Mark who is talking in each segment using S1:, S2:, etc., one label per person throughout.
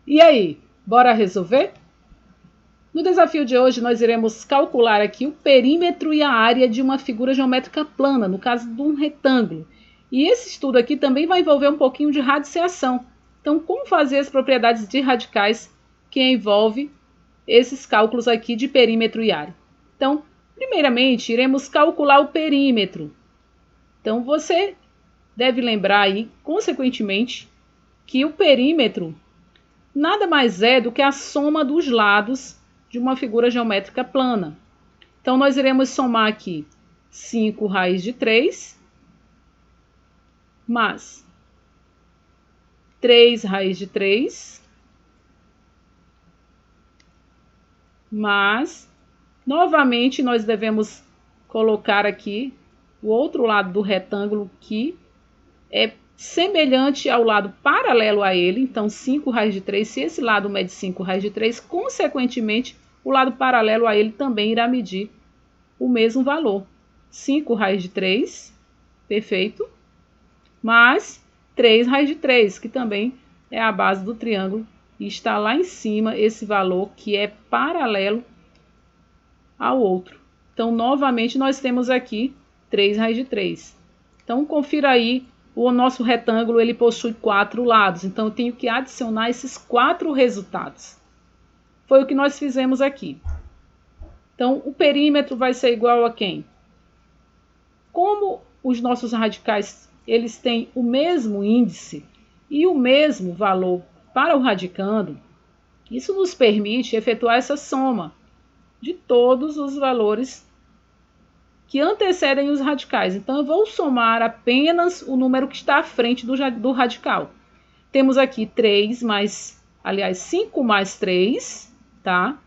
S1: E aí, bora resolver? No desafio de hoje, nós iremos calcular aqui o perímetro e a área de uma figura geométrica plana, no caso de um retângulo. E esse estudo aqui também vai envolver um pouquinho de radiciação. Então, como fazer as propriedades de radicais que envolve esses cálculos aqui de perímetro e área? Então, primeiramente, iremos calcular o perímetro. Então, você deve lembrar aí, consequentemente, que o perímetro nada mais é do que a soma dos lados de uma figura geométrica plana. Então, nós iremos somar aqui 5 raiz de 3, mais 3 raiz de 3, mas, novamente, nós devemos colocar aqui o outro lado do retângulo que é semelhante ao lado paralelo a ele. Então, 5 raiz de 3, se esse lado mede 5 raiz de 3, consequentemente, o lado paralelo a ele também irá medir o mesmo valor. 5 raiz de 3, perfeito, mais 3 raiz de 3, que também é a base do triângulo, e está lá em cima esse valor que é paralelo ao outro. Então, novamente, nós temos aqui 3 raiz de 3. Então, confira aí, o nosso retângulo ele possui 4 lados, então eu tenho que adicionar esses 4 resultados. Foi o que nós fizemos aqui. Então, o perímetro vai ser igual a quem? Como os nossos radicais eles têm o mesmo índice e o mesmo valor para o radicando, isso nos permite efetuar essa soma de todos os valores que antecedem os radicais. Então, eu vou somar apenas o número que está à frente do radical. Temos aqui 3 mais, aliás, 5 mais 3, tá?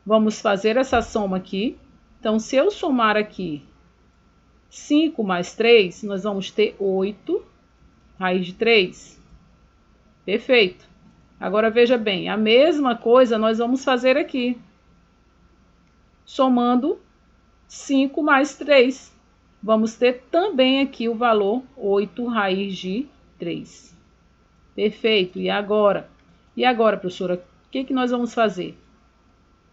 S1: Vamos fazer essa soma aqui. Então, se eu somar aqui 5 mais 3, nós vamos ter 8 raiz de 3. Perfeito. Agora, veja bem, a mesma coisa nós vamos fazer aqui. Somando 5 mais 3. Vamos ter também aqui o valor 8 raiz de 3. Perfeito. E agora? E agora, professora, o que nós vamos fazer?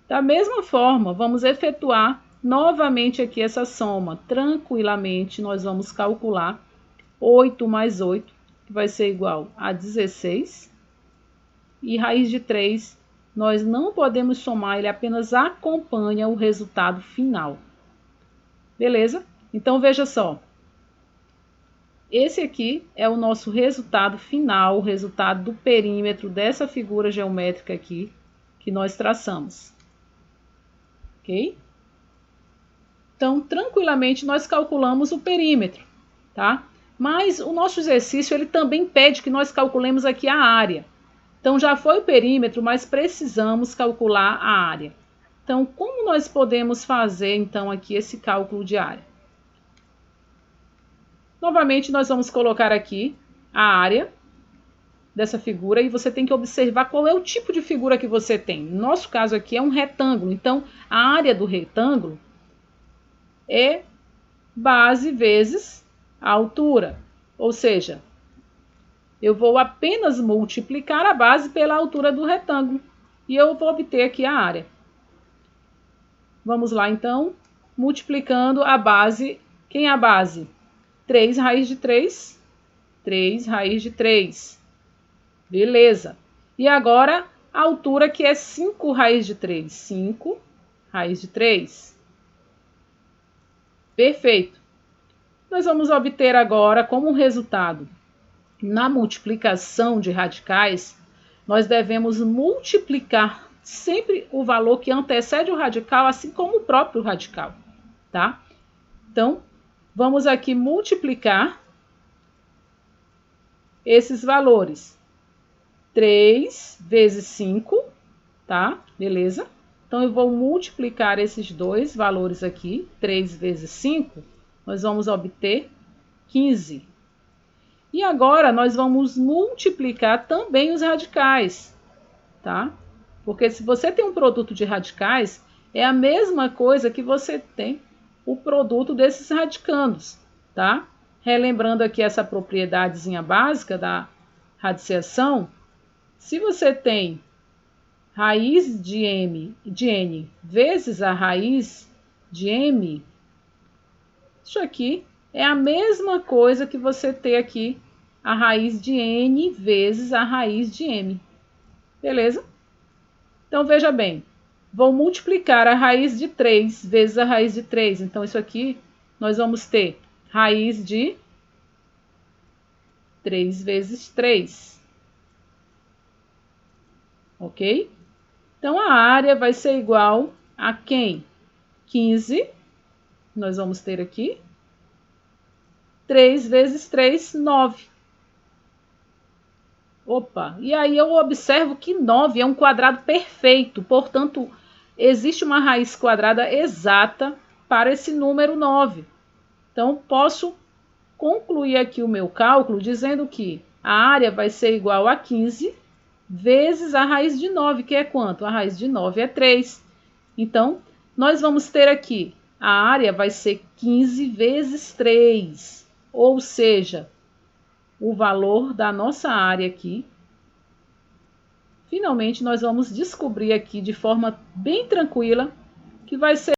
S1: Da mesma forma, vamos efetuar novamente aqui essa soma. Tranquilamente, nós vamos calcular 8 mais 8, que vai ser igual a 16. E raiz de 3, nós não podemos somar, ele apenas acompanha o resultado final. Beleza? Então, veja só. Esse aqui é o nosso resultado final, o resultado do perímetro dessa figura geométrica aqui que nós traçamos. Ok? Então, tranquilamente, nós calculamos o perímetro, tá? Mas o nosso exercício, ele também pede que nós calculemos aqui a área. Então, já foi o perímetro, mas precisamos calcular a área. Então, como nós podemos fazer, então, aqui esse cálculo de área? Novamente, nós vamos colocar aqui a área dessa figura e você tem que observar qual é o tipo de figura que você tem. No nosso caso aqui é um retângulo, então a área do retângulo é base vezes a altura. Ou seja, eu vou apenas multiplicar a base pela altura do retângulo e eu vou obter aqui a área. Vamos lá, então, multiplicando a base. Quem é a base? 3 raiz de 3. 3 raiz de 3. Beleza. E agora, a altura que é 5 raiz de 3. 5 raiz de 3. Perfeito. Nós vamos obter agora, como resultado, na multiplicação de radicais, nós devemos multiplicar sempre o valor que antecede o radical, assim como o próprio radical, tá? Então, vamos aqui multiplicar esses valores. 3 vezes 5, tá? Beleza? Então, eu vou multiplicar esses dois valores aqui. 3 vezes 5, nós vamos obter 15. E agora, nós vamos multiplicar também os radicais, tá? Porque se você tem um produto de radicais, é a mesma coisa que você tem o produto desses radicandos, tá? Relembrando aqui essa propriedadezinha básica da radiciação, Se você tem raiz de n vezes a raiz de m, isso aqui é a mesma coisa que você ter aqui a raiz de n vezes a raiz de m. Beleza? Então, veja bem. Vou multiplicar a raiz de 3 vezes a raiz de 3. Então, isso aqui nós vamos ter raiz de 3 vezes 3. Ok? Então, a área vai ser igual a quem? 15. Nós vamos ter aqui 3 vezes 3, 9. Opa, e aí eu observo que 9 é um quadrado perfeito, portanto, existe uma raiz quadrada exata para esse número 9. Então, posso concluir aqui o meu cálculo dizendo que a área vai ser igual a 15 vezes a raiz de 9, que é quanto? A raiz de 9 é 3. Então, nós vamos ter aqui, a área vai ser 15 vezes 3, ou seja, o valor da nossa área aqui. Finalmente, nós vamos descobrir aqui de forma bem tranquila que vai ser